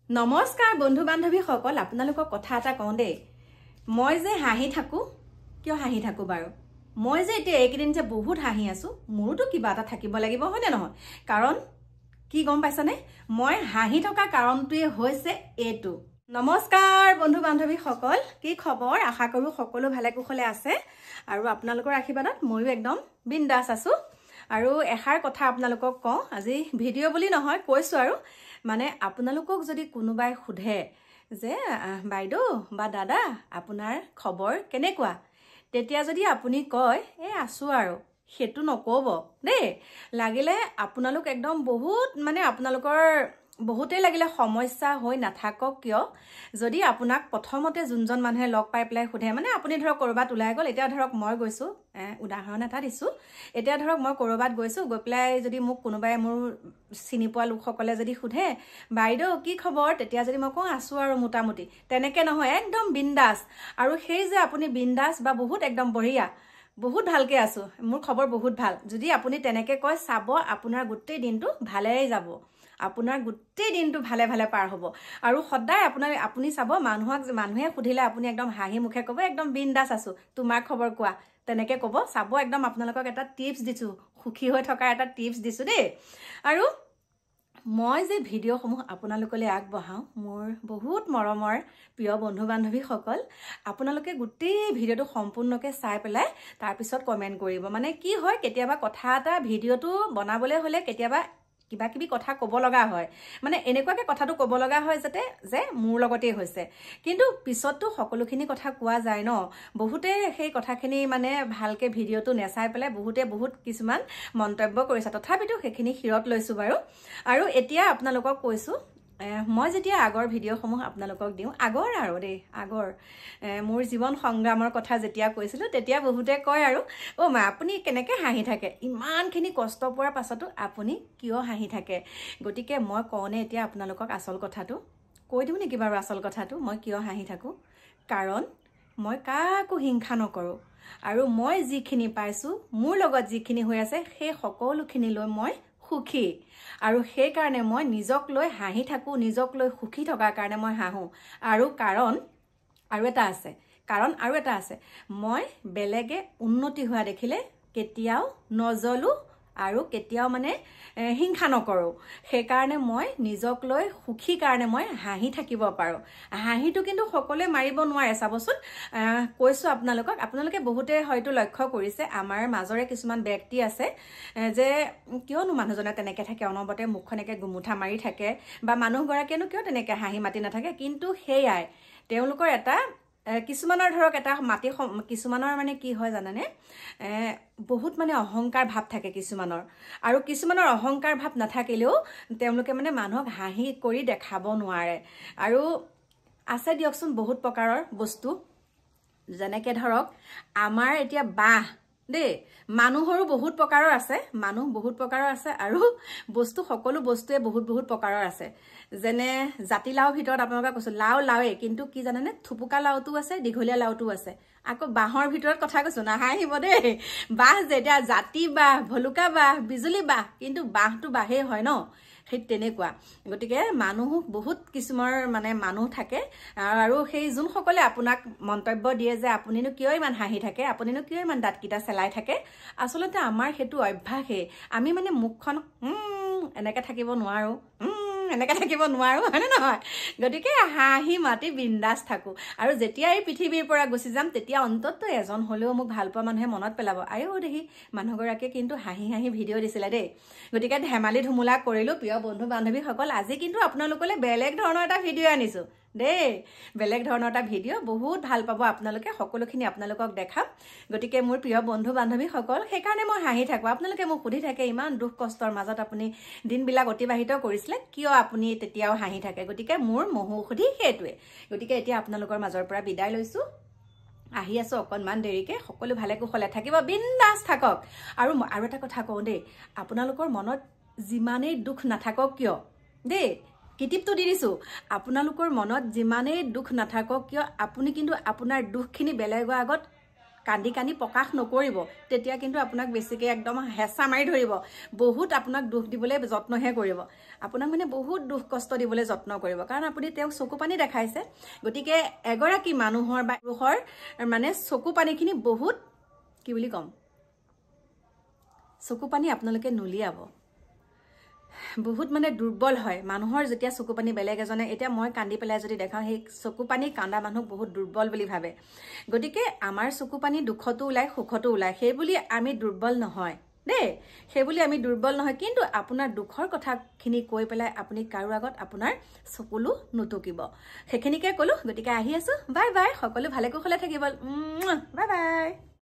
নমস্কাৰ বন্ধু বান্ধৱী সকল আপোনালোকক কথা এটা কওঁ দেই মই যে হাঁহি থাকো কিয় হাঁহি থাকো বাৰু মই যে এতিয়া এইকেইদিন যে বহুত হাঁহি আছো মোৰতো কিবা এটা থাকিব লাগিব হয় নে নহয় কাৰণ কি গম পাইছানে মই হাঁহি থকা কাৰণটোৱে হৈছে এইটো নমস্কাৰ বন্ধু বান্ধৱী সকল কি খবৰ আশা কৰো সকলো ভালে কুশলে আছে আৰু আপোনালোকৰ আশীৰ্বাদত ময়ো একদম বিন্দাস আছো আৰু এষাৰ কথা আপোনালোকক কওঁ আজি ভিডিঅ' বুলি নহয় কৈছো আৰু মানে আপোনালোকক যদি কোনোবাই সোধে যে বাইদেউ বা দাদা আপোনাৰ খবৰ কেনেকুৱা তেতিয়া যদি আপুনি কয় এই আছো আৰু হেতু নকব দেই লাগিলে আপোনালোক একদম বহুত মানে আপোনালোকৰ বহুতে লাগিলে সমস্যা হৈ নাথাকক কিয় যদি আপোনাক প্ৰথমতে যোনজন মানুহে লগ পাই পেলাই সোধে মানে আপুনি ধৰক কৰবাত ওলাই গ'ল এতিয়া ধৰক মই গৈছো উদাহৰণ এটা দিছো এতিয়া ধৰক মই কৰবাত গৈছো গৈ পেলাই যদি মোক কোনোবাই মোৰ চিনি পোৱা লোকসকলে যদি সোধে বাইদেউ কি খবৰ তেতিয়া যদি মই কওঁ আছো আৰু মোটামুটি তেনেকে নহয় একদম বিন্দাস আৰু সেই যে আপুনি বিন্দাস বা বহুত একদম বঢ়িয়া বহুত ভালকে আছো মোৰ খবৰ বহুত ভাল যদি আপুনি তেনেকে কয় চাব আপোনাৰ গোটেই দিনটো ভালেই যাব আপোনাৰ গোটেই দিনটো ভালে ভালে পাৰ হ'ব আৰু সদায় আপুনি চাব মানুহে সুধিলে আপুনি একদম হাঁহি মুখে ক'ব একদম বিন্দাস আছো তোমাৰ খবৰ কোৱা তেনেকে ক'ব চাব একদম আপোনালোকক এটা টিপছ দিছো সুখী হৈ থকা এটা টিপছ দিছো দেই আৰু মই যে ভিডিঅ'সমূহ আপোনালোকলৈ আগবঢ়াওঁ মোৰ বহুত মৰমৰ প্ৰিয় বন্ধু বান্ধৱীসকল আপোনালোকে গোটেই ভিডিঅ'টো সম্পূৰ্ণকৈ চাই পেলাই তাৰপিছত কমেণ্ট কৰিব মানে কি হয় কেতিয়াবা কথা এটা ভিডিঅ'টো বনাবলৈ হ'লে কেতিয়াবা কিবা কিবি কথা ক'ব লগা হয় মানে এনেকুৱাকে কথাটো ক'ব লগা হয় যাতে যে মোৰ লগতেই হৈছে কিন্তু পিছততো সকলোখিনি কথা কোৱা যায় ন বহুতে সেই কথাখিনি মানে ভালকে ভিডিঅ'টো নেচাই পেলাই বহুতে বহুত কিছুমান মন্তব্য কৰিছে তথাপিতো সেইখিনি হিৰত লৈছো বাৰু আৰু এতিয়া আপোনালোকক কৈছো মই যেতিয়া আগৰ ভিডিঅ'সমূহ আপোনালোকক দিওঁ আগৰ আৰু দেই আগৰ মোৰ জীৱন সংগ্ৰামৰ কথা যেতিয়া কৈছিলো তেতিয়া বহুতে কয় আৰু মা আপুনি কেনেকৈ হাঁহি থাকে ইমানখিনি কষ্ট পোৱাৰ পাছতো আপুনি কিয় হাঁহি থাকে গতিকে মই কওঁনে এতিয়া আপোনালোকক আচল কথাটো কৈ দিওঁ নেকি বাৰু আচল কথাটো মই কিয় হাঁহি থাকোঁ কাৰণ মই কাকো হিংসা নকৰোঁ আৰু মই যিখিনি পাইছোঁ মোৰ লগত যিখিনি হৈ আছে সেই সকলোখিনি লৈ মই সুখী আৰু সেই কাৰণে মই নিজক লৈ হাঁহি থাকোঁ নিজক লৈ সুখী থকাৰ কাৰণে মই হাঁহোঁ আৰু কাৰণ আৰু এটা আছে মই বেলেগে উন্নতি হোৱা দেখিলে কেতিয়াও নজ্বলো আৰু কেতিয়াও মানে হিংসা নকৰোঁ সেইকাৰণে মই নিজক লৈ সুখী কাৰণে মই হাঁহি থাকিব পাৰোঁ হাঁহিটো কিন্তু সকলোৱে মাৰিব নোৱাৰে চাবচোন কৈছোঁ আপোনালোকে বহুতে হয়তো লক্ষ্য কৰিছে আমাৰ মাজৰে কিছুমান ব্যক্তি আছে যে কিয়নো মানুহজনে তেনেকৈ থাকে অনবৰতে মুখখনকে গুমুঠা মাৰি থাকে বা মানুহগৰাকীয়েনো কিয় তেনেকৈ হাঁহি মাতি নাথাকে কিন্তু সেয়াই তেওঁলোকৰ এটা কিছুমানৰ ধৰক এটা কিছুমানৰ মানে কি হয় জানানে বহুত মানে অহংকাৰ ভাৱ থাকে কিছুমানৰ আৰু কিছুমানৰ অহংকাৰ ভাৱ নাথাকিলেও তেওঁলোকে মানে মানুহক হাঁহি কৰি দেখাব নোৱাৰে আৰু আছে দিয়কচোন বহুত প্ৰকাৰৰ বস্তু যেনেকৈ ধৰক আমাৰ এতিয়া বাঁহ দেই মানুহৰো বহুত প্ৰকাৰৰ আছে আৰু বস্তু সকলো বস্তুৱে বহুত প্ৰকাৰৰ আছে যেনে জাতিলাওৰ ভিতৰত আপোনালোকে কৈছো লাওৱে কিন্তু কি জানেনে থুপুকা লাওটো আছে দীঘলীয়া লাওটো আছে আকৌ বাঁহৰ ভিতৰত কথা কৈছো নাহাঁহিব দেই বাঁহ যে এতিয়া জাতি বাঁহ ভলুকা বাঁহ বিজুলী বাঁহ কিন্তু বাঁহটো বাঁহেই হয় ন সেই তেনেকুৱা গতিকে মানুহ বহুত কিছুমান মানে মানুহ থাকে আৰু সেই যোনসকলে আপোনাক মন্তব্য দিয়ে যে আপুনিনো কিয় ইমান হাঁহি থাকে আপুনিনো কিয় ইমান দাঁতকেইটা চেলাই থাকে আচলতে আমাৰ সেইটো অভ্যাসেই আমি মানে মুখখন এনেকৈ থাকিব নোৱাৰো হয়নে নহয় গতিকে হাঁহি মাতি বিন্দাস থাকো আৰু যেতিয়া এই পৃথিৱীৰ পৰা গুচি যাম তেতিয়া অন্তত এজন হ'লেও মোক ভাল পোৱা মানুহে মনত পেলাব আয়ো দেখি মানুহগৰাকীয়ে কিন্তু হাঁহি ভিডিঅ' দিছিলে দেই গতিকে ধেমালি ধুমুলা কৰিলো প্ৰিয় বন্ধু বান্ধৱীসকল আজি কিন্তু আপোনালোকলৈ বেলেগ ধৰণৰ এটা ভিডিঅ' আনিছো দেই বেলেগ ধৰণৰ এটা ভিডিঅ' বহুত ভাল পাব আপোনালোকে সকলোখিনি আপোনালোকক দেখাম গতিকে মোৰ প্ৰিয় বন্ধু বান্ধৱীসকল সেইকাৰণে মই হাঁহি থাকোঁ আপোনালোকে মোক সুধি থাকে ইমান দুখ কষ্টৰ মাজত আপুনি দিনবিলাক অতিবাহিত কৰিছিলে কিয় আপুনি তেতিয়াও হাঁহি থাকে গতিকে মোৰ মহৌষধি সেইটোৱে গতিকে এতিয়া আপোনালোকৰ মাজৰ পৰা বিদায় লৈছোঁ আহি আছো অকণমান দেৰিকে সকলো ভালে কুশলে থাকিব বিন্দাস থাকক আৰু এটা কথা কওঁ দেই আপোনালোকৰ মনত যিমানেই দুখ নাথাকক কিয় দেই কিটিপটো দি দিছো আপোনালোকৰ মনত যিমানেই দুখ নাথাকক কিয় আপুনি কিন্তু আপোনাৰ দুখখিনি বেলেগৰ আগত কান্দি কান্দি প্ৰকাশ নকৰিব তেতিয়া কিন্তু আপোনাক বেছিকৈ একদম হেঁচা মাৰি ধৰিব বহুত আপোনাক দুখ দিবলৈ যত্নহে কৰিব আপোনাক মানে বহুত দুখ কষ্ট দিবলৈ যত্ন কৰিব কাৰণ আপুনি তেওঁক চকু পানী দেখাইছে গতিকে এগৰাকী মানুহৰ বা পুৰুষৰ মানে চকু পানীখিনি বহুত কি বুলি ক'ম চকু পানী আপোনালোকে নুলিয়াব বহুত মানে দুৰ্বল হয় মানুহৰ যেতিয়া চকু পানী বেলেগ এজনে এতিয়া মই কান্দি পেলাই যদি দেখাওঁ সেই চকু পানী কান্দা মানুহ বহুত দুৰ্বল বুলি ভাবে গতিকে আমাৰ চকু পানী দুখতো ওলায় সুখতো ওলায় সেই বুলি আমি দুৰ্বল নহয় দেই সেই বুলি আমি দুৰ্বল নহয় কিন্তু আপোনাৰ দুখৰ কথাখিনি কৈ পেলাই আপুনি কাৰো আগত আপোনাৰ চকুলো নুটুকিব সেইখিনিকে ক'লো গতিকে আহি আছো বাই বাই সকলো ভালে কুশলে থাকিব বাই বাই